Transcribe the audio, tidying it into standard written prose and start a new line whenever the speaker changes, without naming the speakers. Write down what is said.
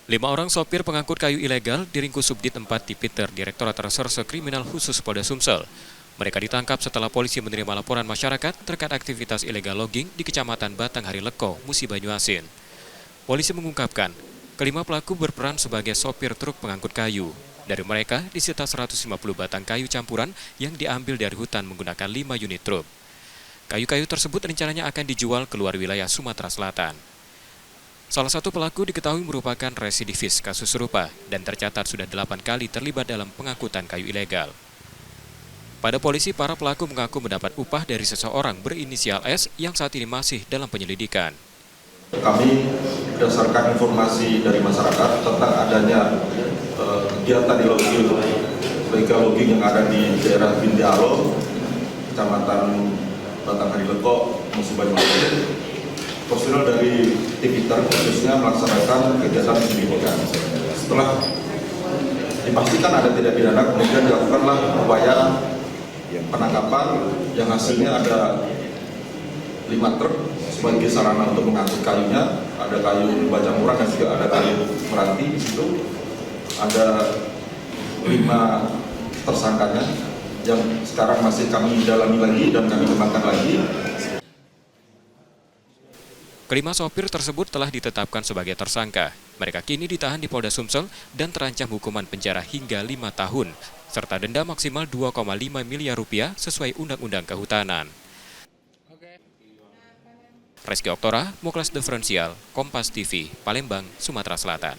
5 orang sopir pengangkut kayu ilegal diringkus Subdit 4 Tipiter Direktorat Reserse Kriminal Khusus Polda Sumsel. Mereka ditangkap setelah polisi menerima laporan masyarakat terkait aktivitas ilegal logging di Kecamatan Batanghari Leko, Musi Banyuasin. Polisi mengungkapkan, kelima pelaku berperan sebagai sopir truk pengangkut kayu. Dari mereka disita 150 batang kayu campuran yang diambil dari hutan menggunakan 5 unit truk. Kayu-kayu tersebut rencananya akan dijual keluar wilayah Sumatera Selatan. Salah satu pelaku diketahui merupakan residivis kasus serupa dan tercatat sudah 8 kali terlibat dalam pengangkutan kayu ilegal. Pada polisi, para pelaku mengaku mendapat upah dari seseorang berinisial S yang saat ini masih dalam penyelidikan.
Kami berdasarkan informasi dari masyarakat tentang adanya kegiatan di legal logging yang ada di daerah Bindialo, Kecamatan Batanghari Leko, Musi Banyuasin. Personel dari Tipiter khususnya melaksanakan kegiatan penyelidikan. Setelah dipastikan ada tindak pidana, kemudian dilakukanlah upaya penangkapan yang hasilnya ada 5 truk sebagai sarana untuk mengangkut kayunya. Ada kayu baja murah dan juga ada kayu meranti di situ. Ada 5 tersangkanya yang sekarang masih kami dalami lagi dan kami kembangkan lagi.
Kelima sopir tersebut telah ditetapkan sebagai tersangka. Mereka kini ditahan di Polda Sumsel dan terancam hukuman penjara hingga 5 tahun, serta denda maksimal 2,5 miliar rupiah sesuai Undang-Undang Kehutanan. Reski Oktora, Muklas Diferensial, Kompas TV, Palembang, Sumatera Selatan.